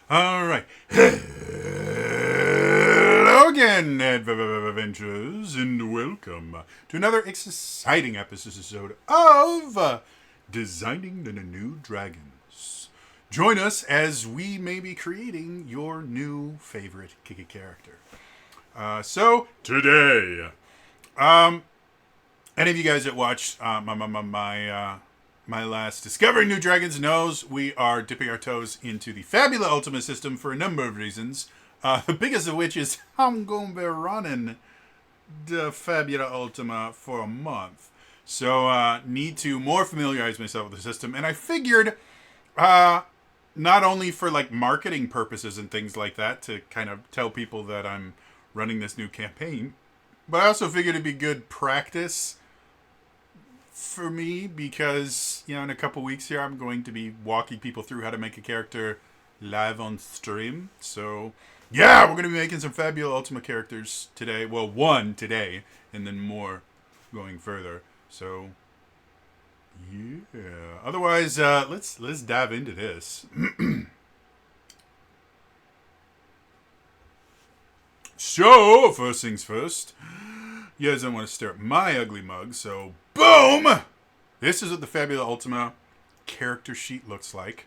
All right. Hello again, adventurers, and welcome to another exciting episode of Designing the New Dragons. Join us as we may be creating your new favorite Kiki character. So today, any of you guys that watched my last Discovering New Dragons knows we are dipping our toes into the Fabula Ultima system for a number of reasons. The biggest of which is I'm going to be running the Fabula Ultima for a month. So need to more familiarize myself with the system. And I figured not only for like marketing purposes and things like that to kind of tell people that I'm running this new campaign, but I also figured it'd be good practice for me because, you know, in a couple weeks here, I'm going to be walking people through how to make a character live on stream. So, yeah, we're going to be making some Fabula Ultima characters today. Well, one today, and then more going further. So, yeah. Otherwise, let's dive into this. So, first things first. You guys don't want to stare at my ugly mug, so boom! This is what the Fabula Ultima character sheet looks like.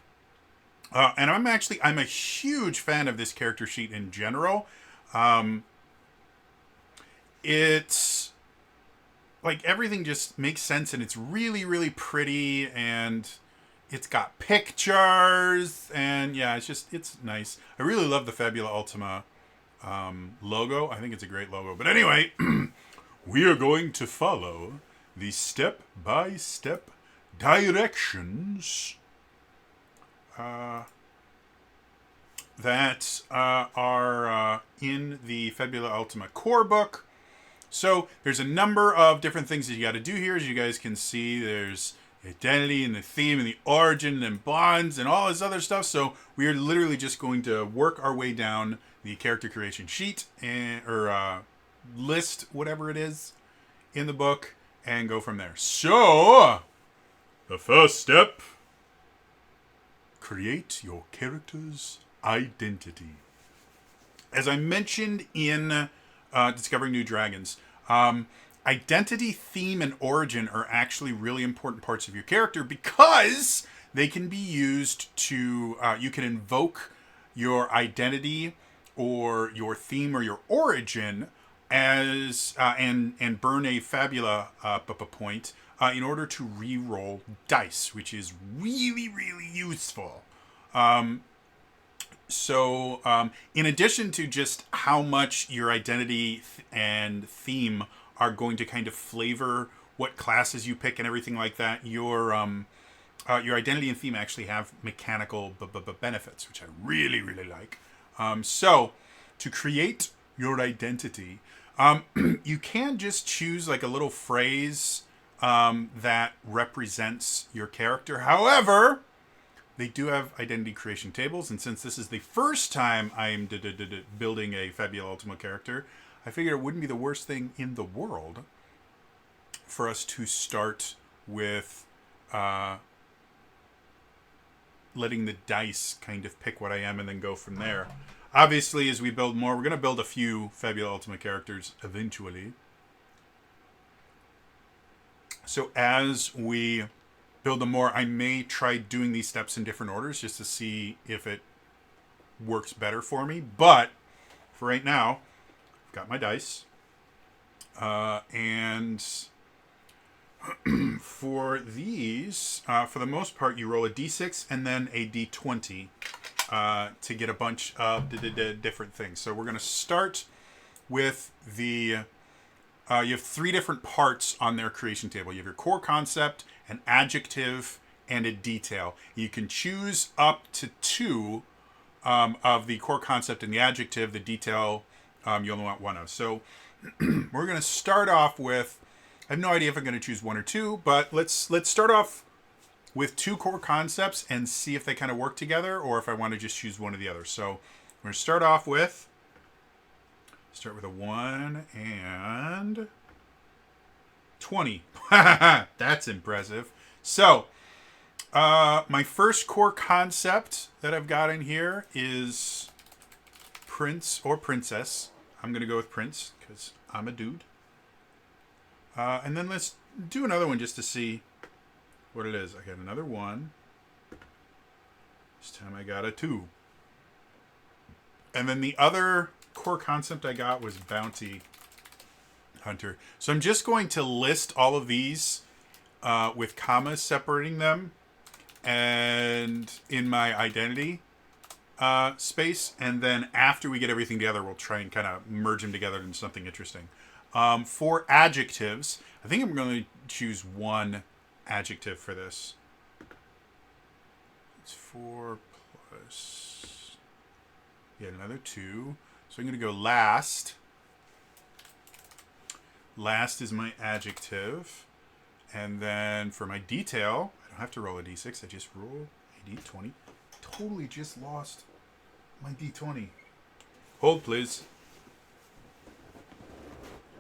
And I'm a huge fan of this character sheet in general. It's like everything just makes sense and it's really, really pretty and it's got pictures and yeah, it's nice. I really love the Fabula Ultima logo. I think it's a great logo. But anyway, we are going to follow the step-by-step directions that are in the Fabula Ultima core book. So there's a number of different things that you got to do here. As you guys can see, there's identity and the theme and the origin and bonds and all this other stuff. So we are literally just going to work our way down the character creation sheet or list, whatever it is, in the book and go from there. So, the first step, create your character's identity. As I mentioned in Discovering New Dragons, identity, theme, and origin are actually really important parts of your character because they can be used to, you can invoke your identity or your theme or your origin as and burn a Fabula point in order to re-roll dice, which is really, really useful. So in addition to just how much your identity and theme are going to kind of flavor what classes you pick and everything like that, your identity and theme actually have mechanical benefits, which I really, really like. So to create your identity, you can just choose like a little phrase that represents your character. However, they do have identity creation tables, and since this is the first time I'm building a Fabula Ultima character, I figured it wouldn't be the worst thing in the world for us to start with letting the dice kind of pick what I am and then go from there. Obviously, as we build more, we're going to build a few Fabula Ultima characters eventually. So as we build them more, I may try doing these steps in different orders just to see if it works better for me. But for right now, I've got my dice. And for these, for the most part, you roll a d6 and then a d20 to get a bunch of different things. So we're going to start with the... you have three different parts on their creation table. You have your core concept, an adjective, and a detail. You can choose up to two of the core concept and the adjective. The detail, you only want one of. So we're going to start off with... I have no idea if I'm going to choose one or two, but let's start off with two core concepts and see if they kind of work together or if I want to just choose one or the other. So we're going to start off with... Start with a 1 and 20. That's impressive. So, My first core concept that I've got in here is prince or princess. I'm going to go with prince because I'm a dude. And then let's do another one just to see what it is. I got another 1. This time I got a 2. And then the other core concept I got was bounty hunter. So I'm just going to list all of these with commas separating them and in my identity space. And then after we get everything together, we'll try and kind of merge them together into something interesting. For adjectives, I think I'm going to choose 1 adjective for this. It's 4 plus... Yet another 2. So I'm going to go last. Last is my adjective. And then for my detail, I don't have to roll a d6. I just roll a d20. Totally just lost my d20. Hold, please.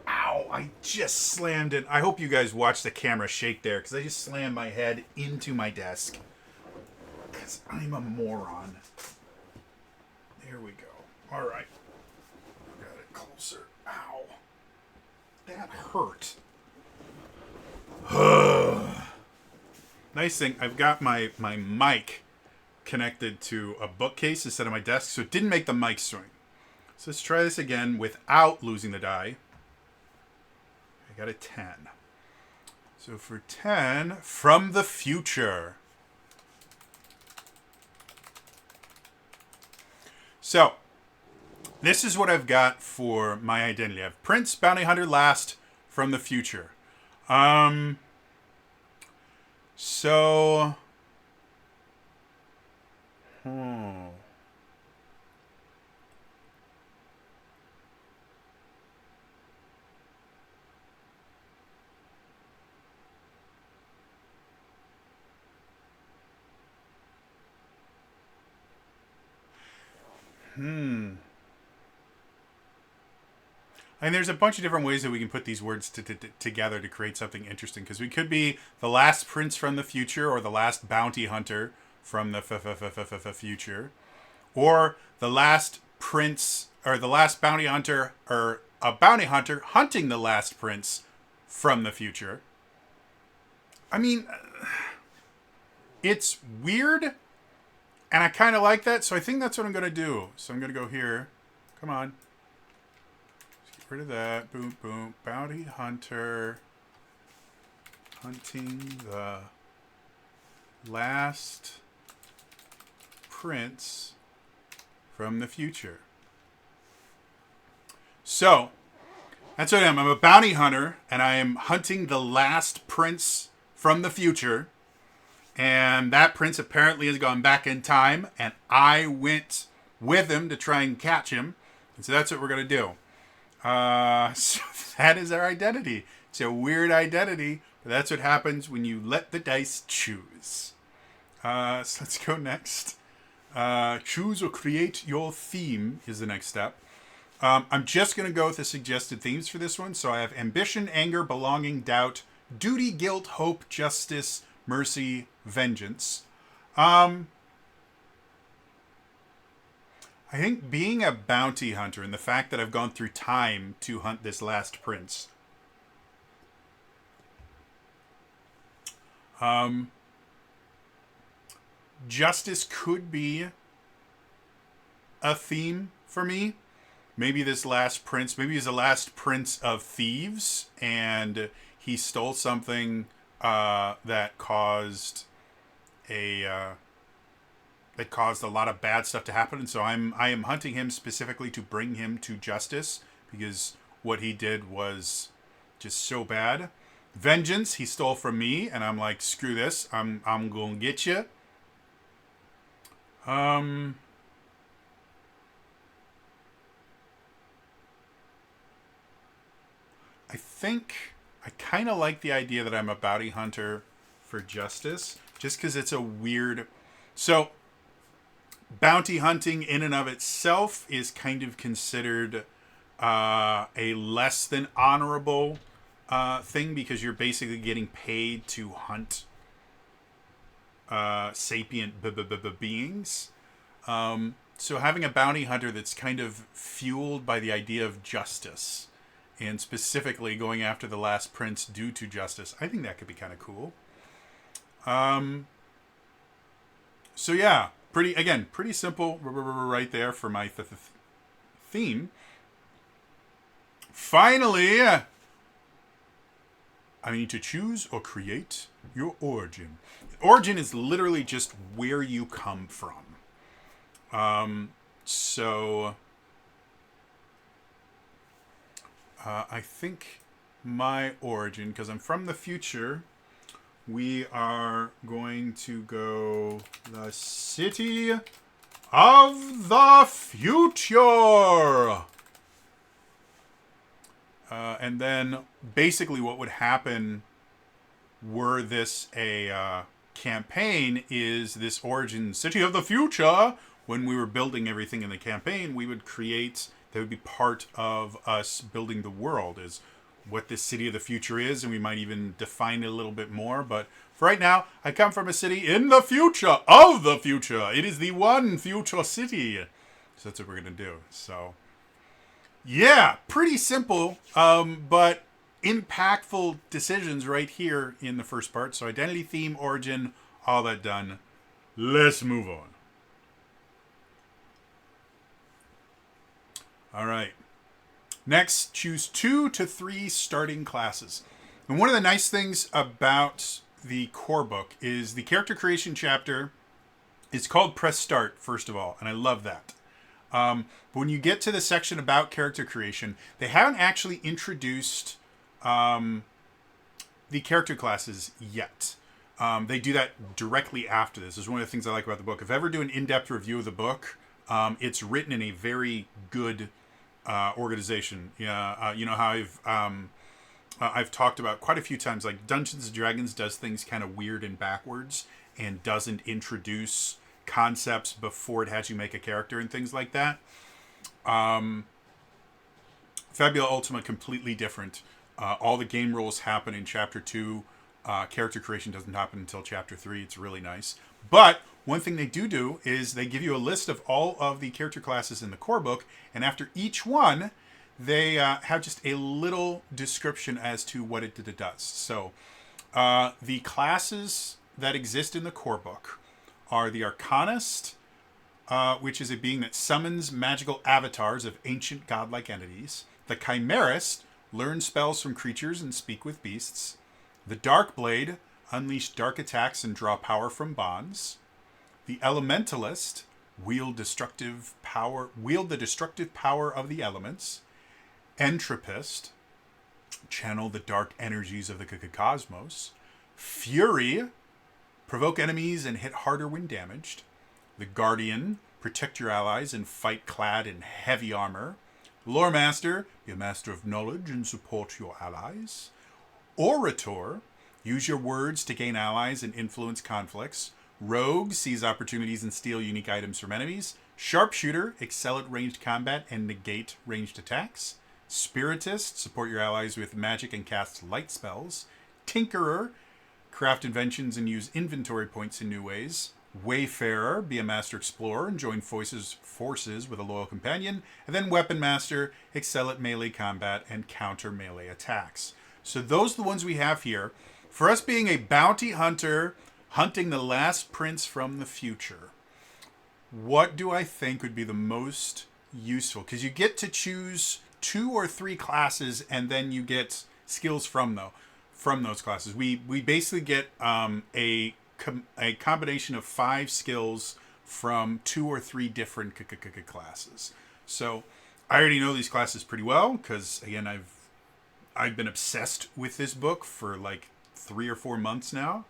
Ow, I just slammed it. I hope you guys watch the camera shake there, because I just slammed my head into my desk. Because I'm a moron. There we go. All right. Got it closer. Ow. That hurt. Nice thing, I've got my mic connected to a bookcase instead of my desk, so it didn't make the mic swing. So let's try this again without losing the die. I got a 10. So for 10, from the future. So, this is what I've got for my identity. I have Prince, Bounty Hunter, Last, from the future. So... And there's a bunch of different ways that we can put these words together to create something interesting. Because we could be the last prince from the future, or the last bounty hunter from the future, or the last prince, or the last bounty hunter, or a bounty hunter hunting the last prince from the future. I mean, it's weird, and I kind of like that, so I think that's what I'm going to do. So I'm going to go here. Come on. Get rid of that. Boom, boom. Bounty hunter hunting the last prince from the future. So, that's what I am. I'm a bounty hunter, and I am hunting the last prince from the future. And that prince apparently has gone back in time, and I went with him to try and catch him. And so that's what we're going to do. So that is our identity. It's a weird identity, but that's what happens when you let the dice choose. So let's go next. Choose or create your theme is the next step. I'm just going to go with the suggested themes for this one. So I have ambition, anger, belonging, doubt, duty, guilt, hope, justice, mercy, vengeance. I think being a bounty hunter and the fact that I've gone through time to hunt this last prince. Justice could be a theme for me. Maybe this last prince, maybe he's the last prince of thieves, and he stole something that caused a lot of bad stuff to happen, and so I am hunting him specifically to bring him to justice, because what he did was just so bad. Vengeance, he stole from me, and I'm like, screw this, I'm gonna get you. I think I kind of like the idea that I'm a bounty hunter for justice, just because it's a weird... So, bounty hunting in and of itself is kind of considered a less than honorable thing, because you're basically getting paid to hunt sapient beings. So having a bounty hunter that's kind of fueled by the idea of justice, and specifically going after the last prince due to justice, I think that could be kind of cool. So yeah, pretty simple right there for my theme. Finally, I need to choose or create your origin. Origin is literally just where you come from. So I think my origin, because I'm from the future, we are going to go the city of the future. And then basically what would happen were this a campaign is this origin city of the future. When we were building everything in the campaign, we would create, that would be part of us building the world, is what this city of the future is, and we might even define it a little bit more. But for right now, I come from a city in the future of the future. It is the one future city. So that's what we're going to do. So, yeah, pretty simple, but impactful decisions right here in the first part. So identity, theme, origin, all that done. Let's move on. All right. Next, choose 2 to 3 starting classes. And one of the nice things about the core book is the character creation chapter is called Press Start, first of all, and I love that. But when you get to the section about character creation, they haven't actually introduced the character classes yet. They do that directly after this. This is one of the things I like about the book. If I ever do an in-depth review of the book, it's written in a very good organization. Yeah, you know how I've talked about quite a few times, like Dungeons and Dragons does things kind of weird and backwards and doesn't introduce concepts before it has you make a character and things like that. Fabula Ultima, completely different. All the game rules happen in chapter 2. Character creation doesn't happen until chapter 3. It's really nice. But one thing they do is they give you a list of all of the character classes in the core book, and after each one, they have just a little description as to what it does. So the classes that exist in the core book are the Arcanist, which is a being that summons magical avatars of ancient godlike entities. The Chimerist, learn spells from creatures and speak with beasts. The Darkblade, unleash dark attacks and draw power from bonds. The Elementalist, wield the destructive power of the elements. Entropist, channel the dark energies of the cosmos. Fury, provoke enemies and hit harder when damaged. The Guardian, protect your allies and fight clad in heavy armor. Lore Master, be a master of knowledge and support your allies. Orator, use your words to gain allies and influence conflicts. Rogue, seize opportunities and steal unique items from enemies. Sharpshooter, excel at ranged combat and negate ranged attacks. Spiritist, support your allies with magic and cast light spells. Tinkerer, craft inventions and use inventory points in new ways. Wayfarer, be a master explorer and join forces with a loyal companion. And then Weapon Master, excel at melee combat and counter melee attacks. So those are the ones we have here. For us being a bounty hunter, hunting the last prince from the future, what do I think would be the most useful? Because you get to choose 2 or 3 classes, and then you get skills from those classes. We basically get a combination of 5 skills from 2 or 3 different classes. So I already know these classes pretty well because, again, I've been obsessed with this book for like 3 or 4 months now.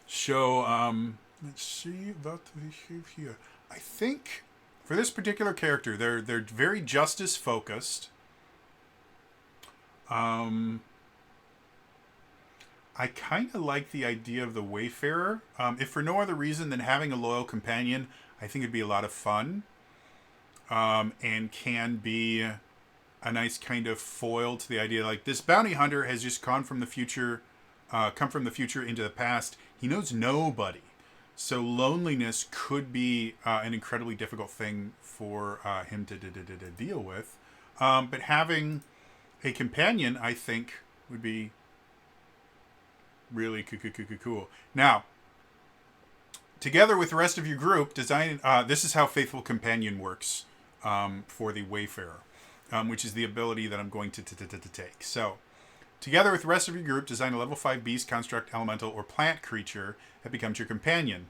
So let's see what we have here. I think for this particular character, they're very justice focused. I kind of like the idea of the Wayfarer. If for no other reason than having a loyal companion, I think it'd be a lot of fun. And can be a nice kind of foil to the idea. Like, this bounty hunter has just gone from the future come from the future into the past. He knows nobody. So loneliness could be an incredibly difficult thing for him to deal with. But having a companion, I think, would be really cool. Now, together with the rest of your group, design. This is how Faithful Companion works for the Wayfarer, which is the ability that I'm going to take. So, together with the rest of your group, design a level 5 beast, construct, elemental, or plant creature that becomes your companion.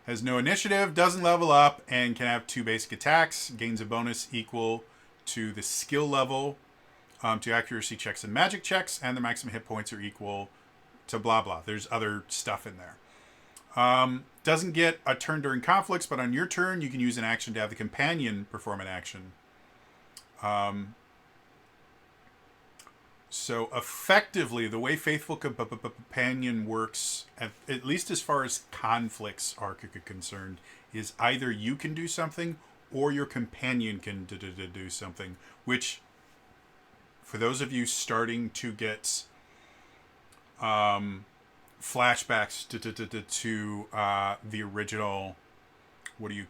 Has no initiative, doesn't level up, and can have 2 basic attacks. Gains a bonus equal to the skill level to accuracy checks and magic checks, and the maximum hit points are equal to blah blah. There's other stuff in there. Doesn't get a turn during conflicts, but on your turn, you can use an action to have the companion perform an action. So effectively, the way Faithful Companion works, at least as far as conflicts are concerned, is either you can do something or your companion can do something, which, for those of you starting to get flashbacks to the original, what do you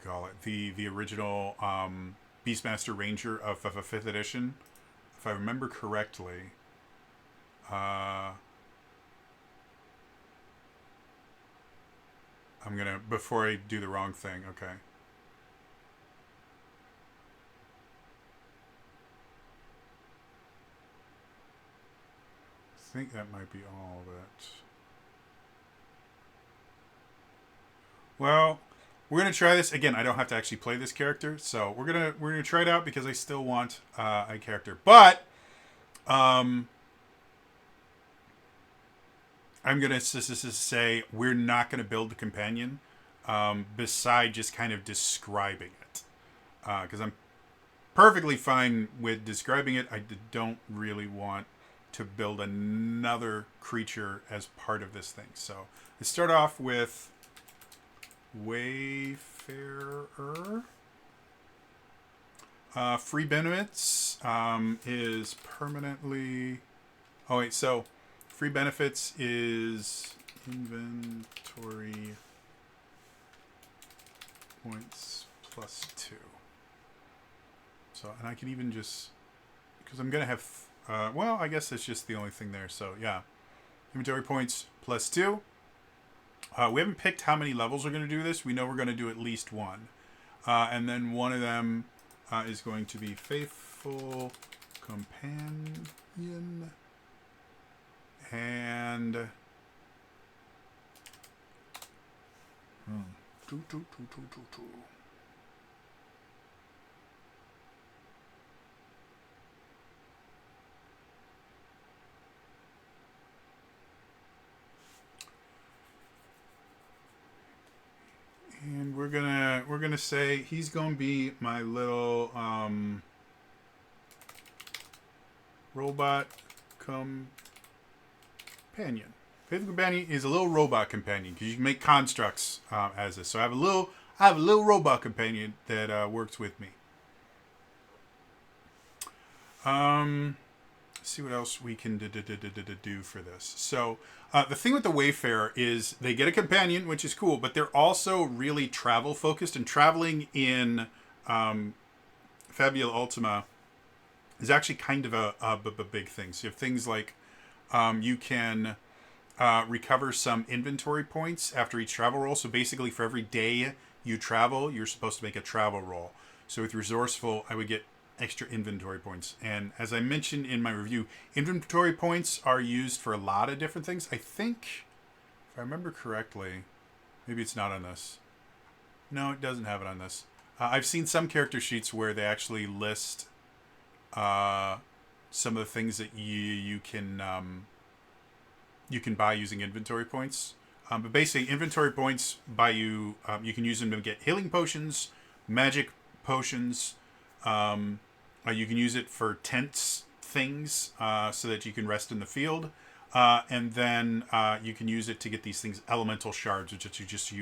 call it? The original Beastmaster Ranger of 5th edition, if I remember correctly. I'm gonna, before I do the wrong thing, okay. I think that might be all of it. Well, we're gonna try this again. I don't have to actually play this character, so we're gonna try it out because I still want a character. But I'm gonna say we're not gonna build the companion, beside just kind of describing it, because I'm perfectly fine with describing it. I don't really want to build another creature as part of this thing. So let's start off with Wayfarer. Free benefits is permanently... Oh, wait, so free benefits is inventory points +2. So, and I can even just... Because I'm going to have... well, I guess that's just the only thing there. So, yeah. Inventory points +2. We haven't picked how many levels we're going to do this. We know we're going to do at least one. And then one of them is going to be Faithful Companion. And... And we're gonna say he's gonna be my little robot companion. Faithful Companion is a little robot companion because you can make constructs as this. So I have a little robot companion that works with me. See what else we can do for this. So the thing with the Wayfarer is they get a companion, which is cool, but they're also really travel focused, and traveling in Fabula Ultima is actually kind of a big thing. So you have things like you can recover some inventory points after each travel roll. So basically for every day you travel, you're supposed to make a travel roll. So with Resourceful, I would get extra inventory points. And as I mentioned in my review, inventory points are used for a lot of different things. I think, if I remember correctly, maybe it's not on this. No, it doesn't have it on this. I've seen some character sheets where they actually list some of the things that you can buy using inventory points. But basically, inventory points buy you. You can use them to get healing potions, magic potions. You can use it for tents things so that you can rest in the field. And then you can use it to get these things, elemental shards, which you just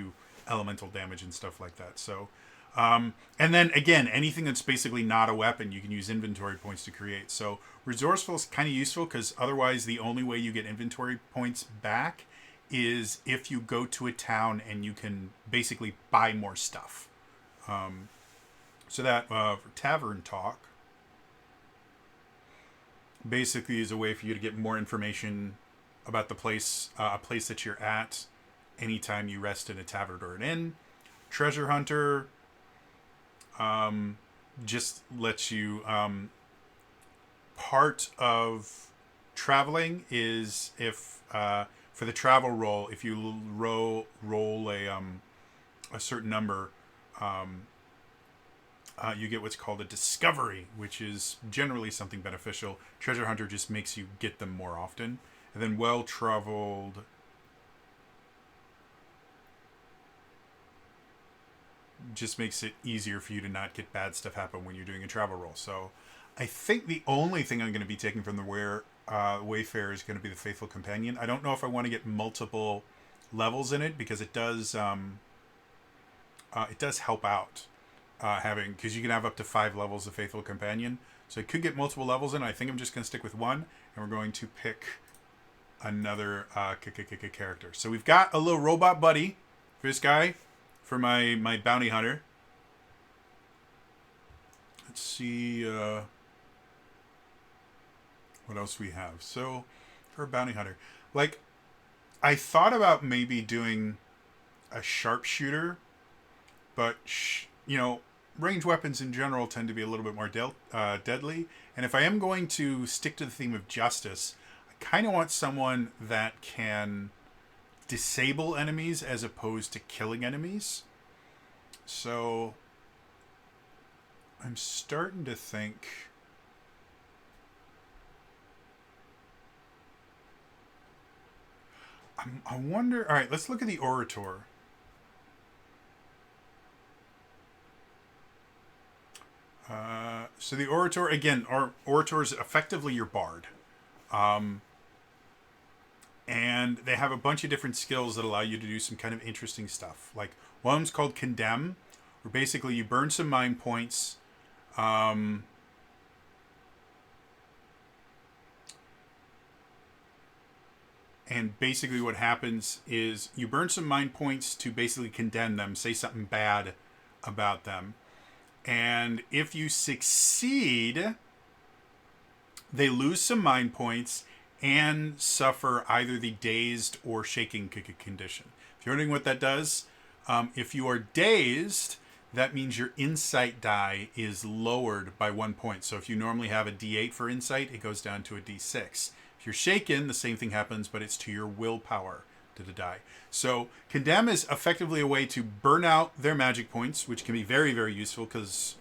elemental damage and stuff like that. So And then again, anything that's basically not a weapon, you can use inventory points to create. So resourceful is kind of useful because otherwise the only way you get inventory points back is if you go to a town and you can basically buy more stuff. So that for tavern talk basically is a way for you to get more information about the place, a place that you're at anytime you rest in a tavern or an inn. Treasure hunter just lets you part of traveling is if for the travel roll, if you roll a certain number, you get what's called a discovery, which is generally something beneficial. Treasure hunter just makes you get them more often. And then well traveled just makes it easier for you to not get bad stuff happen when you're doing a travel roll. So I think the only thing I'm going to be taking from the Wayfarer is going to be the Faithful Companion. I don't know if I want to get multiple levels in it because it does help out having, because you can have up to 5 levels of Faithful Companion. So I could get multiple levels in. I think I'm just going to stick with one, and we're going to pick another character. So we've got a little robot buddy for this guy, for my bounty hunter. Let's see what else we have. So for a bounty hunter, like I thought about maybe doing a sharpshooter, but ranged weapons in general tend to be a little bit more deadly. And if I am going to stick to the theme of justice, I kind of want someone that can disable enemies as opposed to killing enemies. So I'm starting to think I wonder. All right, let's look at the Orator. So the Orator, again, Orator is effectively your bard. And they have a bunch of different skills that allow you to do some kind of interesting stuff. Like one's called Condemn, where basically you burn some mind points. And basically what happens is you burn some mind points to basically condemn them, say something bad about them. And if you succeed, they lose some mind points and suffer either the dazed or shaking condition. If you're wondering what that does, if you are dazed, that means your insight die is lowered by 1 point. So if you normally have a D8 for insight, it goes down to a D6. If you're shaken, the same thing happens, but it's to your willpower to the die. So Condemn is effectively a way to burn out their magic points, which can be very, very useful because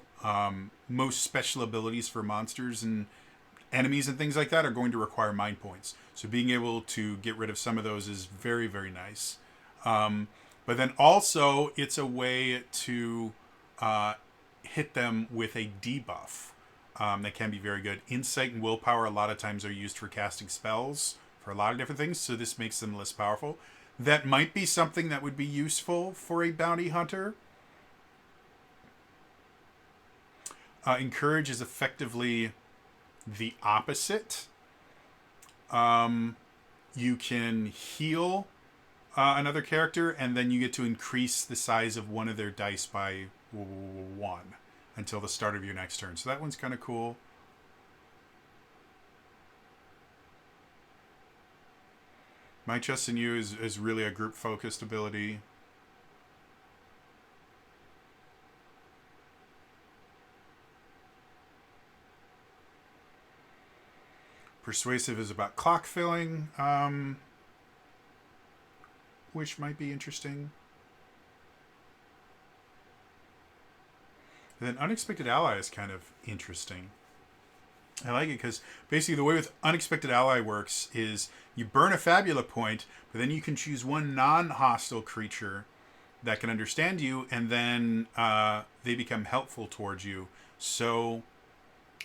most special abilities for monsters and enemies and things like that are going to require mind points. So being able to get rid of some of those is very, very nice. But then also it's a way to hit them with a debuff that can be very good. Insight and willpower a lot of times are used for casting spells for a lot of different things, so this makes them less powerful. That might be something that would be useful for a bounty hunter. Encourage is effectively the opposite. You can heal another character, and then you get to increase the size of one of their dice by 1 until the start of your next turn. So that one's kind of cool. My Trust in You is really a group-focused ability. Persuasive is about clock filling, which might be interesting. And then Unexpected Ally is kind of interesting. I like it because basically the way with Unexpected Ally works is you burn a Fabula point, but then you can choose one non-hostile creature that can understand you, and then they become helpful towards you. So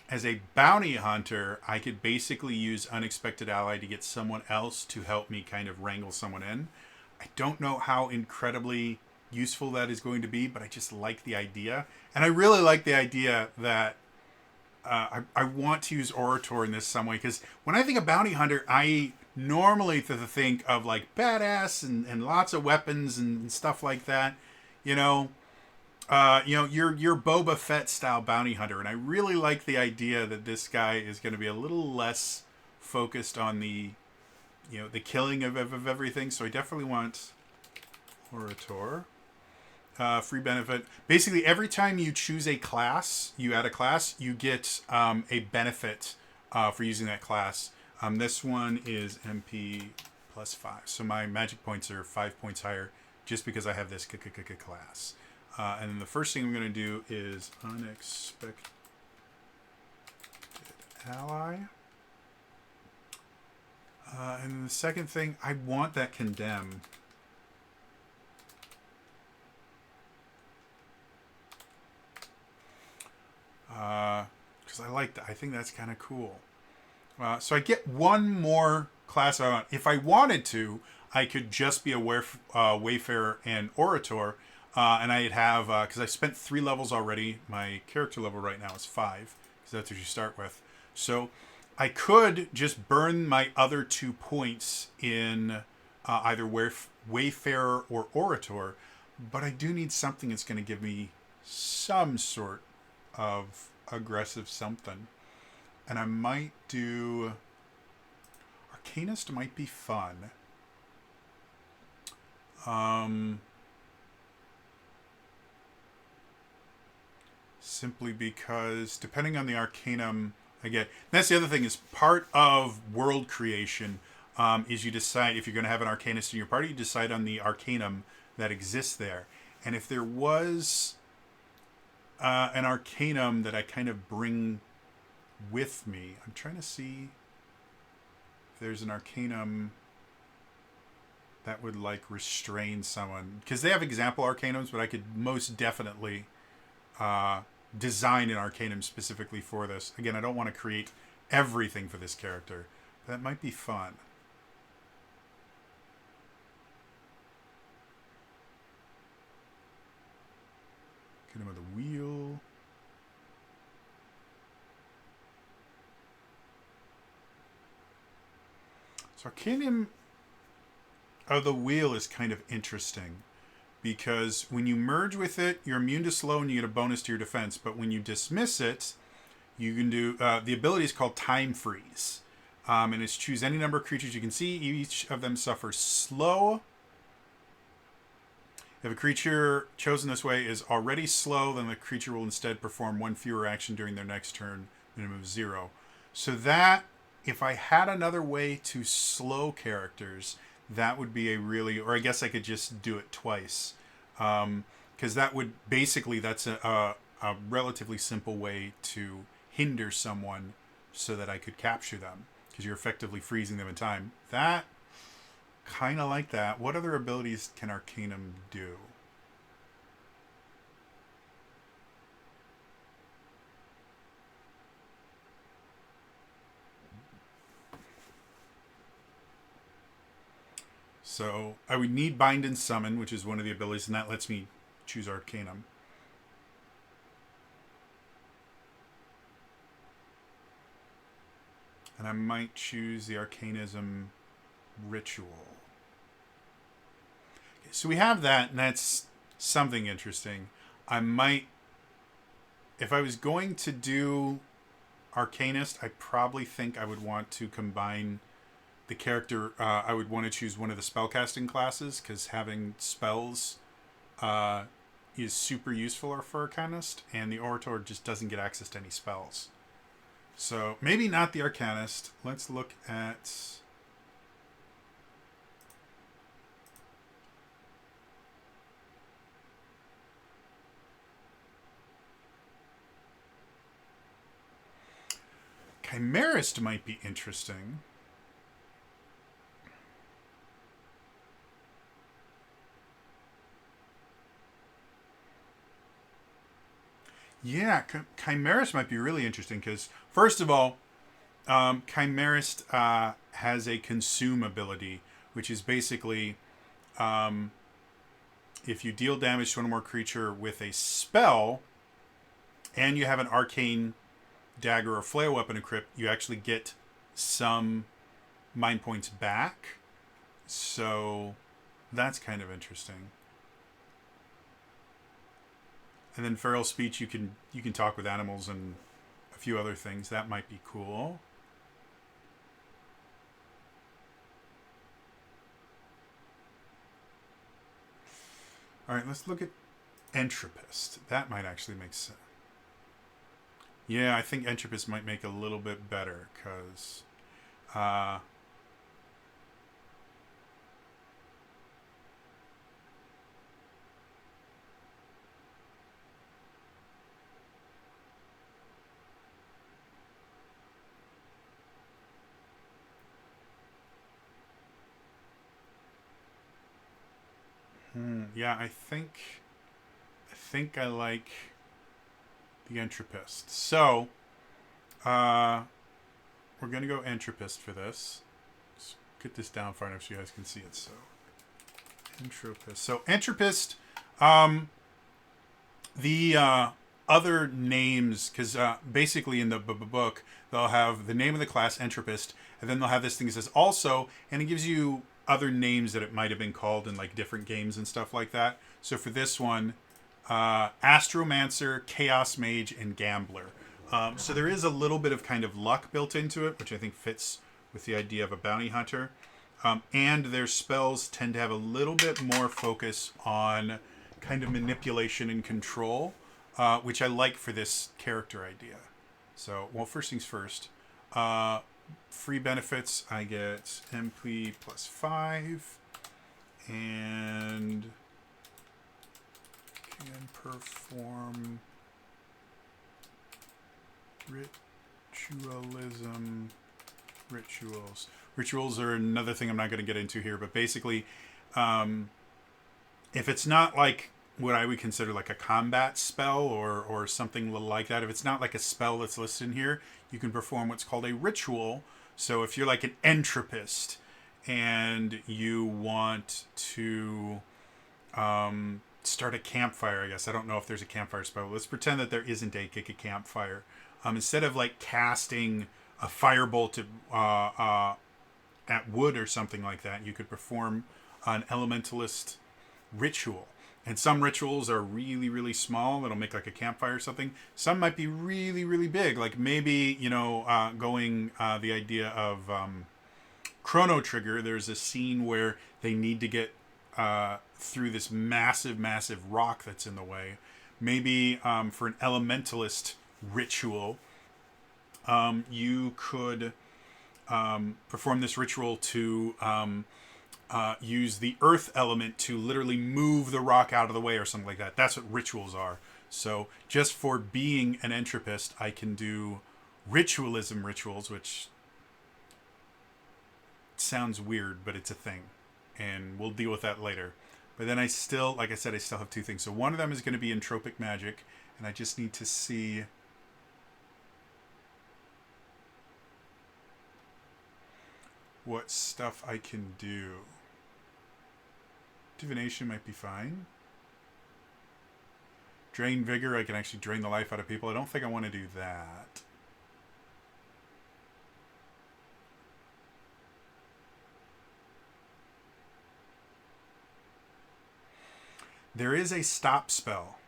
as a bounty hunter, I could basically use Unexpected Ally to get someone else to help me kind of wrangle someone in. I don't know how incredibly useful that is going to be, but I just like the idea. And I really like the idea that I want to use Orator in this some way, because when I think of Bounty Hunter, I normally think of like badass and lots of weapons and stuff like that. You know, your Boba Fett style bounty hunter, and I really like the idea that this guy is going to be a little less focused on the, the killing of everything. So I definitely want Orator. Free benefit. Basically, every time you choose a class, you add a class, you get a benefit for using that class. This one is MP plus 5. So my magic points are 5 points higher just because I have this class. And then the first thing I'm going to do is unexpected ally. And then the second thing, I want that condemn. Because I like that. I think that's kind of cool. So I get one more class I want. If I wanted to, I could just be a Wayfarer and Orator. And I'd have, because I spent 3 levels already. My character level right now is 5, because that's what you start with. So I could just burn my other 2 points in either Wayfarer or Orator. But I do need something that's going to give me some sort of aggressive something. And I might do Arcanist might be fun. Simply because depending on the Arcanum I get, that's the other thing, is part of world creation is you decide if you're going to have an Arcanist in your party, you decide on the Arcanum that exists there. And if there was an Arcanum that I kind of bring with me, I'm trying to see if there's an Arcanum that would like restrain someone, because they have example Arcanums, but I could most definitely design an Arcanum specifically for this. Again, I don't want to create everything for this character. That might be fun. Get him with a wheel. So Arcanum of the wheel is kind of interesting, because when you merge with it, you're immune to slow and you get a bonus to your defense. But when you dismiss it, you can do the ability is called Time Freeze, and it's choose any number of creatures you can see. Each of them suffers slow. If a creature chosen this way is already slow, then the creature will instead perform 1 fewer action during their next turn, minimum of 0. So that, if I had another way to slow characters, that would be a really, or I guess I could just do it twice. Because that would, basically, that's a relatively simple way to hinder someone so that I could capture them, because you're effectively freezing them in time. That, kind of like that. What other abilities can Arcanum do? So I would need Bind and Summon, which is one of the abilities, and that lets me choose Arcanum. And I might choose the Arcanism Ritual. Okay, so we have that, and that's something interesting. I might, if I was going to do Arcanist, I probably think I would want to combine the character. I would want to choose one of the spellcasting classes, because having spells is super useful for Arcanist, and the Orator just doesn't get access to any spells. So maybe not the Arcanist. Let's look at... Chimerist might be interesting. Yeah, Chimerist might be really interesting, because, first of all, Chimerist has a consume ability, which is basically, if you deal damage to one or more creature with a spell, and you have an arcane dagger or flail weapon equipped, you actually get some mind points back. So that's kind of interesting. And then feral speech, you can talk with animals and a few other things. That might be cool. All right, let's look at Entropist. That might actually make sense. Yeah, I think Entropist might make a little bit better, because... yeah, I think I like the Entropist. So, we're going to go Entropist for this. Let's get this down far enough so you guys can see it. So, Entropist. So, Entropist, the other names, because basically in the book, they'll have the name of the class, Entropist, and then they'll have this thing that says also, and it gives you other names that it might have been called in like different games and stuff like that. So for this one, Astromancer, Chaos Mage, and Gambler. So there is a little bit of kind of luck built into it, which I think fits with the idea of a bounty hunter. And their spells tend to have a little bit more focus on kind of manipulation and control, which I like for this character idea. So, well, first things first. Free benefits, I get MP plus 5, and can perform ritualism rituals. Rituals are another thing I'm not going to get into here, but basically, if it's not like what I would consider like a combat spell or something like that, if it's not like a spell that's listed in here, you can perform what's called a ritual. So if you're like an entropist and you want to start a campfire, I guess. I don't know if there's a campfire spell. Let's pretend that there isn't a campfire. Instead of like casting a firebolt at wood or something like that, you could perform an elementalist ritual. And some rituals are really, really small. That'll make like a campfire or something. Some might be really, really big. Like maybe, going the idea of Chrono Trigger, there's a scene where they need to get through this massive, massive rock that's in the way. Maybe for an elementalist ritual, you could perform this ritual to... use the earth element to literally move the rock out of the way or something like that. That's what rituals are. So just for being an entropist, I can do ritualism rituals, which sounds weird, but it's a thing. And we'll deal with that later. But then I still, like I said, I still have two things. So one of them is going to be entropic magic, and I just need to see... what stuff I can do. Divination might be fine. Drain Vigor, I can actually drain the life out of people. I don't think I want to do that. There is a stop spell.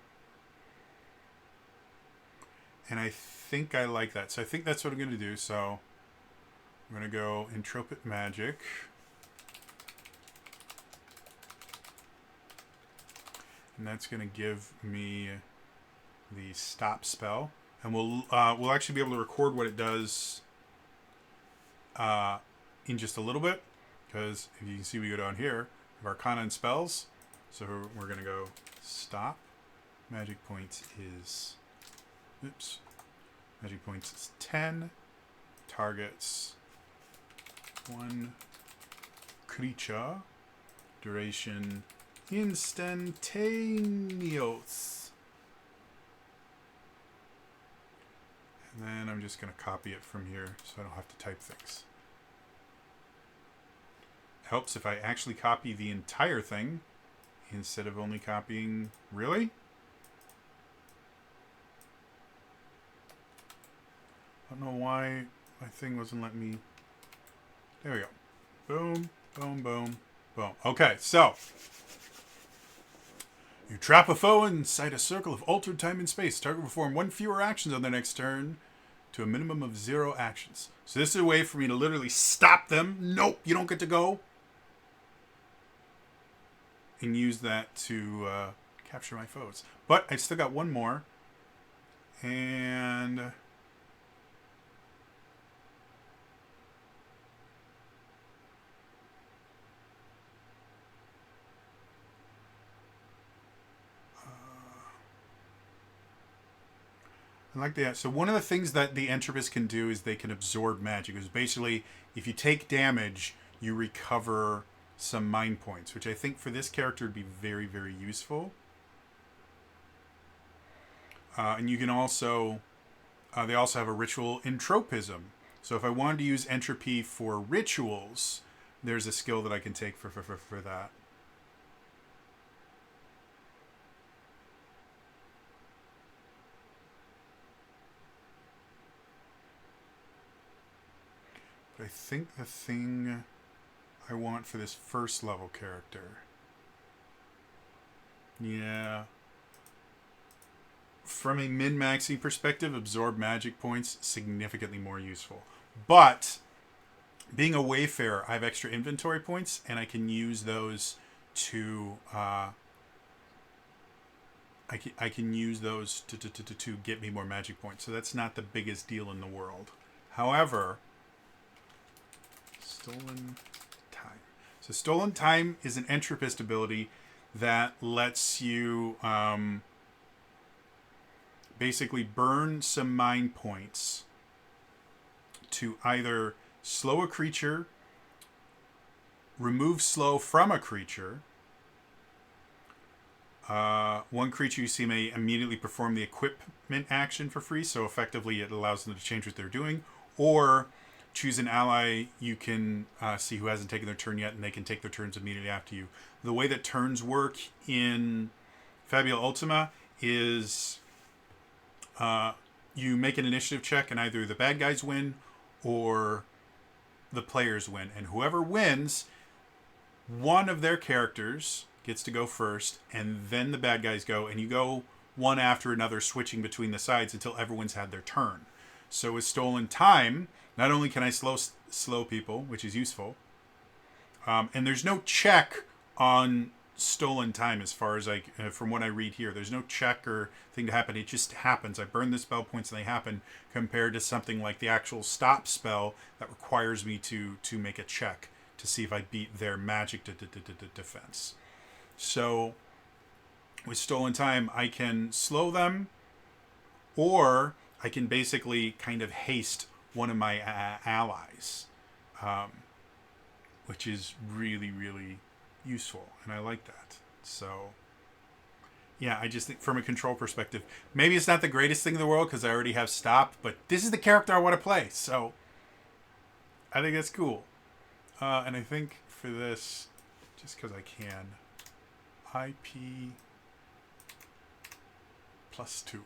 And I think I like that. So I think that's what I'm going to do. So I'm going to go Entropic Magic. And that's going to give me the stop spell. And we'll actually be able to record what it does in just a little bit. Because if you can see, we go down here, we have Arcana and Spells. So we're going to go stop. Magic points is... oops. Magic points is 10. Targets... one creature. Duration instantaneous. And then I'm just going to copy it from here so I don't have to type things. It helps if I actually copy the entire thing instead of only copying. Really? I don't know why my thing wasn't letting me. There we go. Boom, boom, boom, boom. Okay, so you trap a foe inside a circle of altered time and space. Target will perform one fewer actions on their next turn to a minimum of 0 actions. So this is a way for me to literally stop them. Nope, you don't get to go. And use that to capture my foes. But I still got one more. And I like that. So one of the things that the Entropists can do is they can absorb magic. Because basically, if you take damage, you recover some mind points, which I think for this character would be very, very useful. And you can also, they also have a ritual entropism. So if I wanted to use entropy for rituals, there's a skill that I can take for that. But I think the thing I want for this first level character. Yeah. From a min-maxing perspective, absorb magic points, significantly more useful. But being a wayfarer, I have extra inventory points, and I can use those to I can use those to get me more magic points. So that's not the biggest deal in the world. However, Stolen Time. So Stolen Time is an Entropist ability that lets you basically burn some mind points to either slow a creature, remove slow from a creature. One creature you see may immediately perform the equipment action for free, so effectively it allows them to change what they're doing, or choose an ally you can see who hasn't taken their turn yet, and they can take their turns immediately after you. The way that turns work in Fabula Ultima is you make an initiative check, and either the bad guys win or the players win. And whoever wins, one of their characters gets to go first, and then the bad guys go, and you go one after another, switching between the sides until everyone's had their turn. So with Stolen Time, not only can I slow people, which is useful, and there's no check on Stolen Time as far as from what I read here. There's no check or thing to happen. It just happens. I burn the spell points and they happen, compared to something like the actual stop spell that requires me to make a check to see if I beat their magic defense. So with Stolen Time, I can slow them, or I can basically kind of haste one of my allies, which is really, really useful, and I like that. So yeah, I just think from a control perspective, maybe it's not the greatest thing in the world because I already have stop, but this is the character I want to play, so I think that's cool. And I think for this, just because I can, IP +2.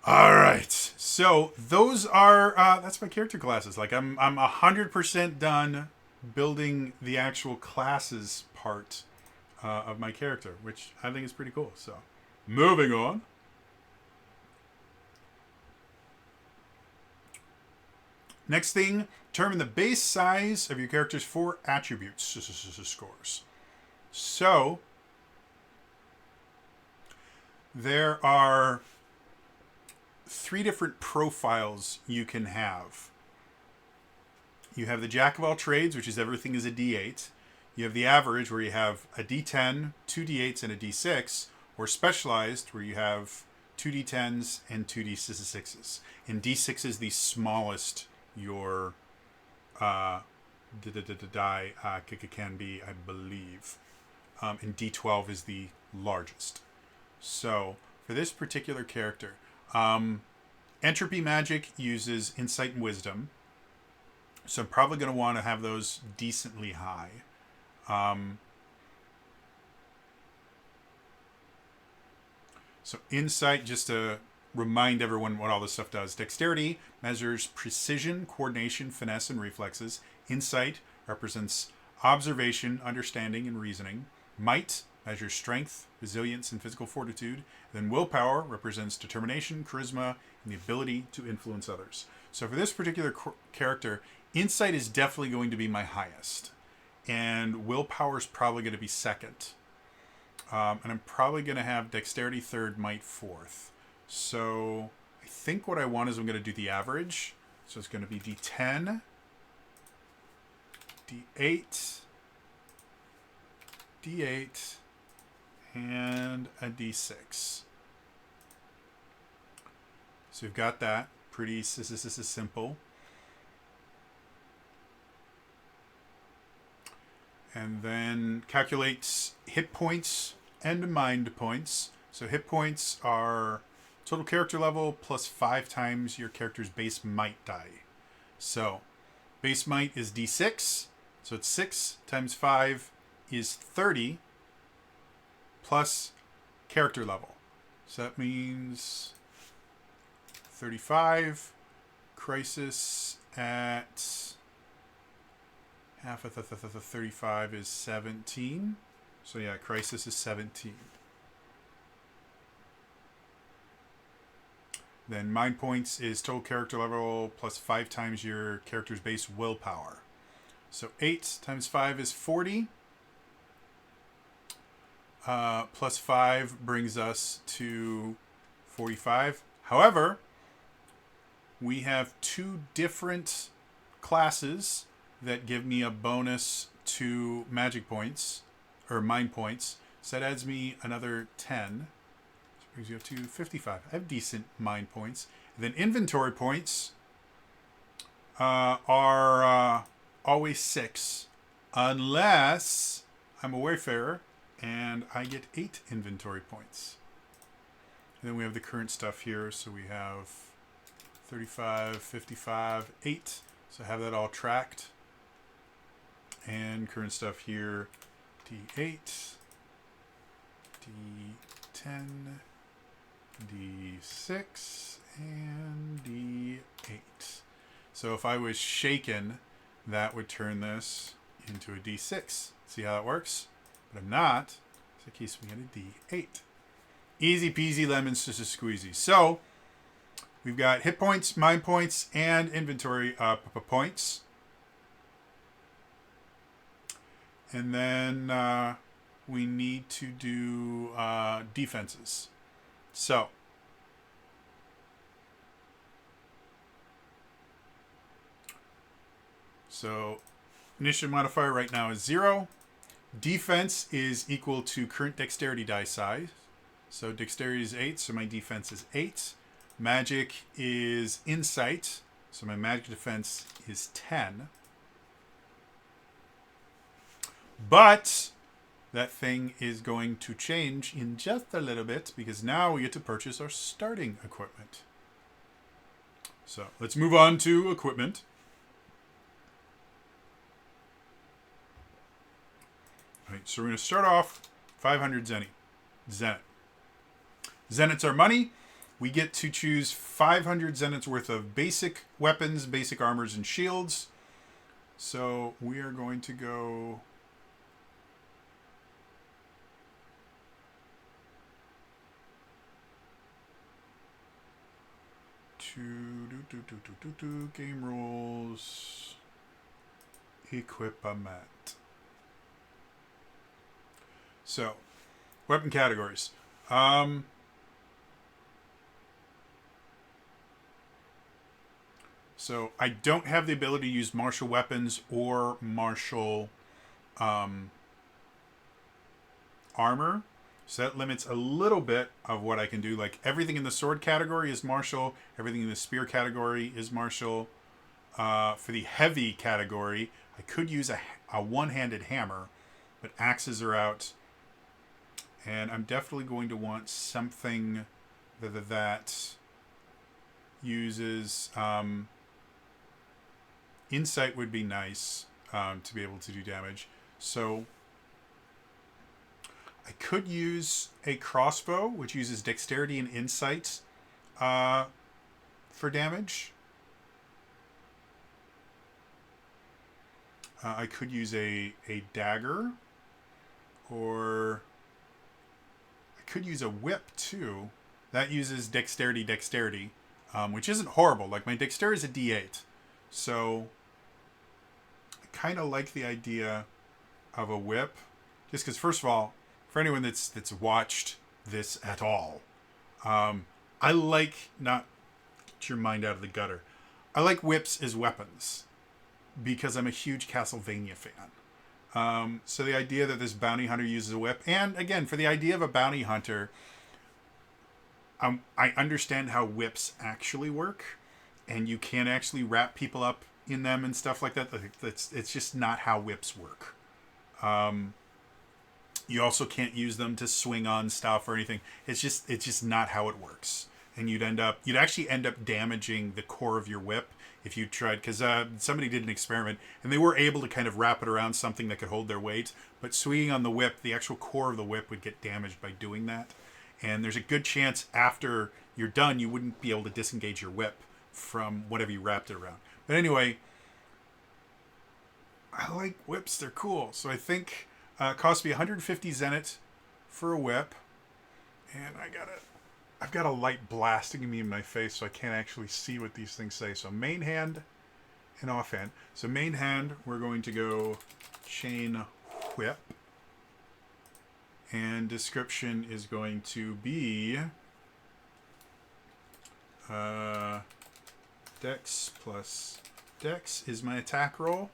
All right, so those are that's my character classes. Like I'm 100% done building the actual classes part of my character, which I think is pretty cool. So moving on. Next thing, determine the base size of your character's 4 attributes scores. So there are 3 different profiles you can have. You have the Jack of all trades, which is everything is a D8. You have the average, where you have a D10, 2 D8s, and a D6. Or specialized, where you have 2 D10s and 2 D6s. And D6 is the smallest your die can be, I believe. And D12 is the largest. So for this particular character, Entropy Magic uses Insight and Wisdom. So I'm probably going to want to have those decently high. So insight, just to remind everyone what all this stuff does. Dexterity measures precision, coordination, finesse, and reflexes. Insight represents observation, understanding, and reasoning. Might measures strength, resilience, and physical fortitude. Then willpower represents determination, charisma, and the ability to influence others. So for this particular character, insight is definitely going to be my highest. And willpower is probably going to be second. And I'm probably going to have dexterity third, might fourth. So I think what I want is I'm going to do the average. So it's going to be D10, D8, D8, and a D6. So we've got that. Pretty simple. And then calculates hit points and mind points. So hit points are total character level plus 5 times your character's base might die. So base might is D6. So it's 6 times 5 is 30 plus character level. So that means 35. Crisis at half of 35 is 17. So yeah, crisis is 17. Then mind points is total character level plus 5 times your character's base willpower. So 8 times 5 is 40. Plus 5 brings us to 45. However, we have 2 different classes that give me a bonus to magic points, or mind points. So that adds me another 10. So brings you up to 55. I have decent mind points. And then inventory points are always 6. Unless I'm a wayfarer and I get 8 inventory points. And then we have the current stuff here. So we have 35, 55, 8. So have that all tracked. And current stuff here, D8, D10, D6, and D8. So if I was shaken, that would turn this into a D6. See how that works? But I'm not, so it keeps me at a D8. Easy peasy lemons just a squeezy. So we've got hit points, mind points, and inventory points. And then we need to do defenses. So initiative modifier right now is 0. Defense is equal to current dexterity die size. So dexterity is 8, so my defense is 8. Magic is insight, so my magic defense is 10. But that thing is going to change in just a little bit because now we get to purchase our starting equipment. So let's move on to equipment. All right, so we're going to start off 500 Zenith. Zeniths are money. We get to choose 500 Zeniths worth of basic weapons, basic armors, and shields. So we are going to go... game rules, equipment. So, weapon categories. So I don't have the ability to use martial weapons or martial armor. So that limits a little bit of what I can do. Like everything in the sword category is martial. Everything in the spear category is martial. For the heavy category, I could use a one-handed hammer, but axes are out. And I'm definitely going to want something that uses... insight would be nice to be able to do damage. So I could use a crossbow, which uses dexterity and insight for damage. I could use a dagger, or I could use a whip too. That uses dexterity, which isn't horrible. Like, my dexterity is a D8. So I kind of like the idea of a whip. Just because, first of all, for anyone that's watched this at all, I like, not get your mind out of the gutter, I like whips as weapons because I'm a huge Castlevania fan. So the idea that this bounty hunter uses a whip, and again, for the idea of a bounty hunter, I understand how whips actually work, and you can actually wrap people up in them and stuff like that. It's just not how whips work. You also can't use them to swing on stuff or anything. It's just not how it works. And you'd actually end up damaging the core of your whip if you tried, because somebody did an experiment and they were able to kind of wrap it around something that could hold their weight, but swinging on the whip, the actual core of the whip would get damaged by doing that. And there's a good chance after you're done, you wouldn't be able to disengage your whip from whatever you wrapped it around. But anyway, I like whips. They're cool. So I think it cost me 150 zenith for a whip. And I've got a light blasting me in my face, so I can't actually see what these things say. So main hand and offhand. So main hand, we're going to go chain whip. And description is going to be dex plus dex is my attack roll.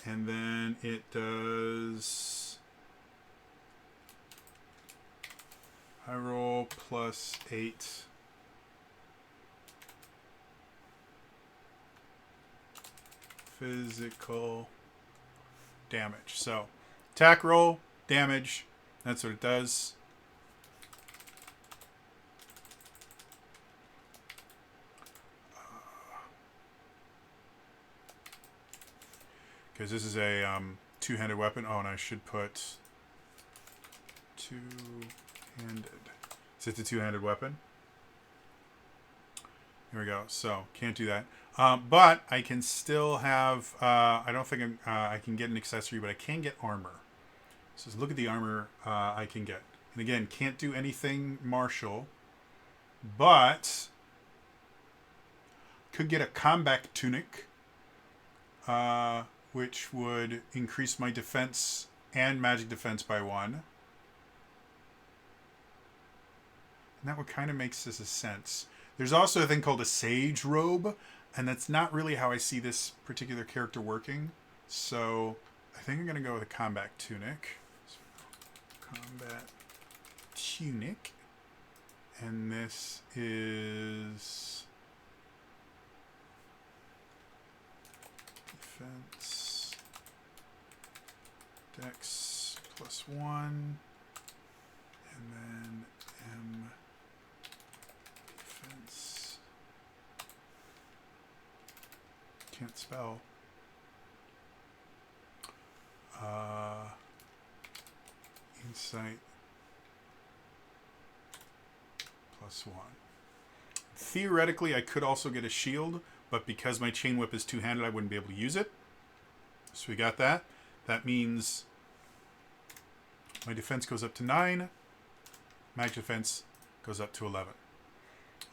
And then it does I roll plus 8 physical damage. So attack roll, damage, that's what it does. Because this is a two-handed weapon. Oh, and I should put two-handed. So it's a two-handed weapon. Here we go. So can't do that. But I can still have. I don't think I can get an accessory, but I can get armor. So look at the armor I can get. And again, can't do anything martial, but could get a combat tunic, which would increase my defense and magic defense by 1. And that would kind of makes this a sense. There's also a thing called a sage robe, and that's not really how I see this particular character working. So I think I'm going to go with a combat tunic. Combat tunic. And this is defense dex plus 1, and then M defense, can't spell, insight plus 1. Theoretically, I could also get a shield, but because my chain whip is two-handed, I wouldn't be able to use it. So we got that. That means my defense goes up to 9. Magic defense goes up to 11.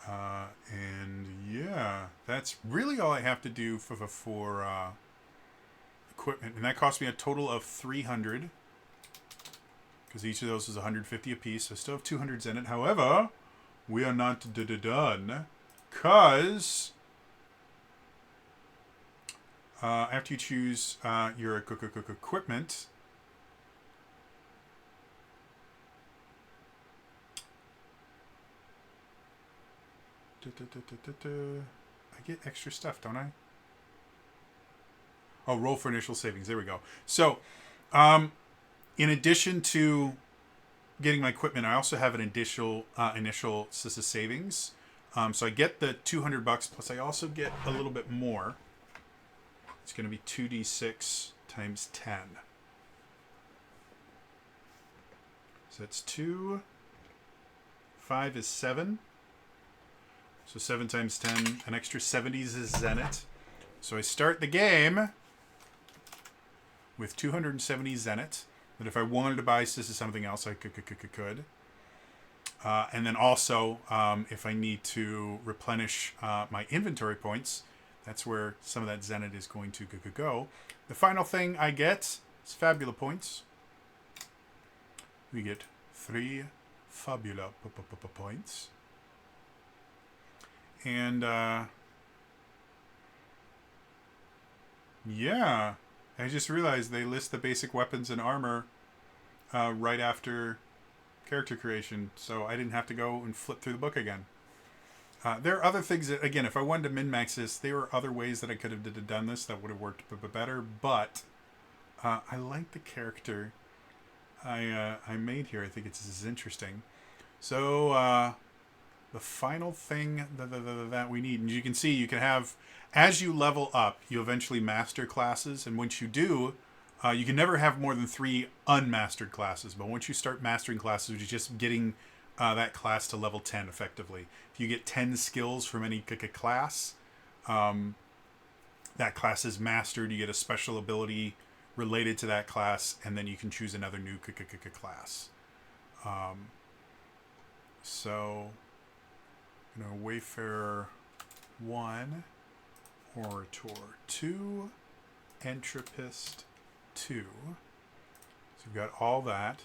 And yeah, that's really all I have to do for equipment. And that cost me a total of 300. Because each of those is 150 apiece. So I still have 200 in it. However, we are not done. Because after you choose your equipment, I get extra stuff, don't I? Oh, roll for initial savings. There we go. So, in addition to getting my equipment, I also have an initial savings. So I get the $200 plus I also get a little bit more. It's going to be 2d6 times 10. So that's 2. 5 is 7. So 7 times 10, an extra 70s is Zenit. So I start the game with 270 Zenit. That if I wanted to buy this is something else, I could. And then also, if I need to replenish my inventory points, that's where some of that Zenit is going to go. The final thing I get is Fabula points. We get 3 Fabula points. And, yeah, I just realized they list the basic weapons and armor right after character creation, so I didn't have to go and flip through the book again. There are other things that, again, if I wanted to min-max this, there were other ways that I could have done this that would have worked better, but I like the character I made here. I think it's interesting. So, the final thing that we need, and you can see, you can have, as you level up, you eventually master classes, and once you do, you can never have more than 3 unmastered classes, but once you start mastering classes, which is just getting that class to level 10 effectively. If you get 10 skills from any class, that class is mastered, you get a special ability related to that class, and then you can choose another new class. So, Wayfarer 1, Orator 2, Entropist 2. So we've got all that.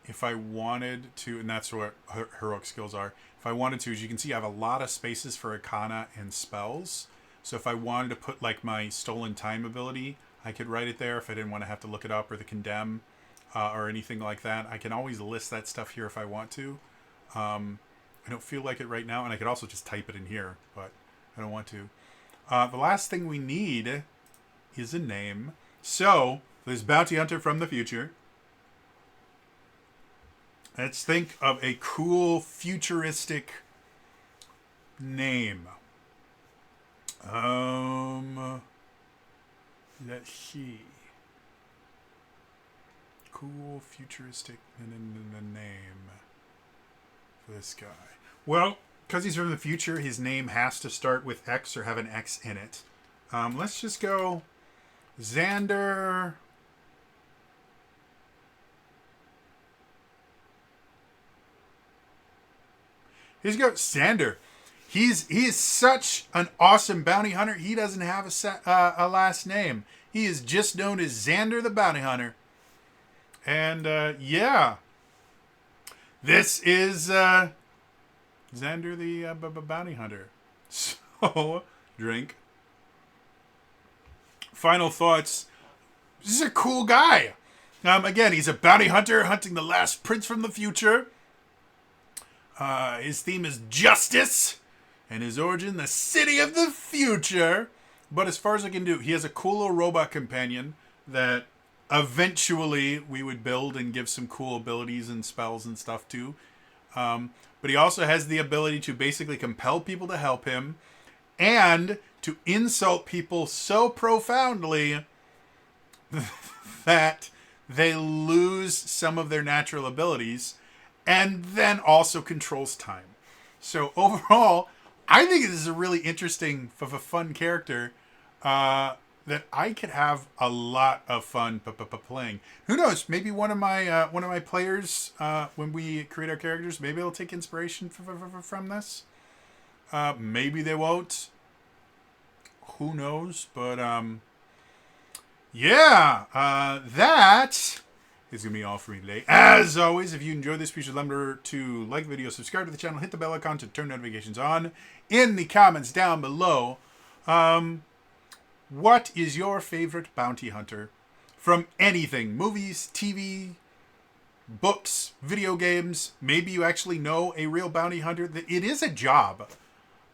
If I wanted to, and that's what heroic skills are. If I wanted to, as you can see, I have a lot of spaces for Arcana and spells. So if I wanted to put like my Stolen Time ability, I could write it there if I didn't want to have to look it up, or the Condemn, or anything like that. I can always list that stuff here if I want to. I don't feel like it right now, and I could also just type it in here, but I don't want to. The last thing we need is a name. So, this bounty hunter from the future. Let's think of a cool, futuristic name. Let's see. Cool, futuristic name for this guy. Well, because he's from the future, his name has to start with X or have an X in it. Let's just go Xander. Here's go Xander. He is such an awesome bounty hunter. He doesn't have a last name. He is just known as Xander the Bounty Hunter. And yeah, this is Xander the Bounty Hunter. So, drink. Final thoughts. This is a cool guy. Again, he's a bounty hunter hunting the last prince from the future. His theme is justice, and his origin, the city of the future. But as far as I can do, he has a cool little robot companion that eventually we would build and give some cool abilities and spells and stuff to. But he also has the ability to basically compel people to help him and to insult people so profoundly that they lose some of their natural abilities, and then also controls time. So overall, I think this is a really interesting, fun character that I could have a lot of fun playing. Who knows? Maybe one of my players, when we create our characters, maybe they'll take inspiration from this. Maybe they won't. Who knows? But yeah, that is going to be all for me today. As always, if you enjoyed this, please remember to like the video, subscribe to the channel, hit the bell icon to turn notifications on. In the comments down below, what is your favorite bounty hunter from anything? Movies, TV, books, video games. Maybe you actually know a real bounty hunter. It is a job.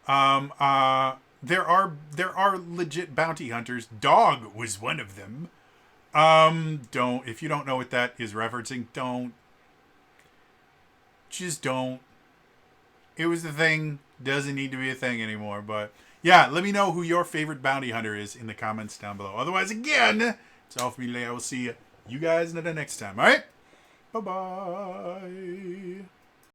There are legit bounty hunters. Dog was one of them. If you don't know what that is referencing, don't. It was the thing. Doesn't need to be a thing anymore. But yeah, let me know who your favorite bounty hunter is in the comments down below. Otherwise, again, it's all for me today. I will see you you guys until next time. All right? Bye-bye.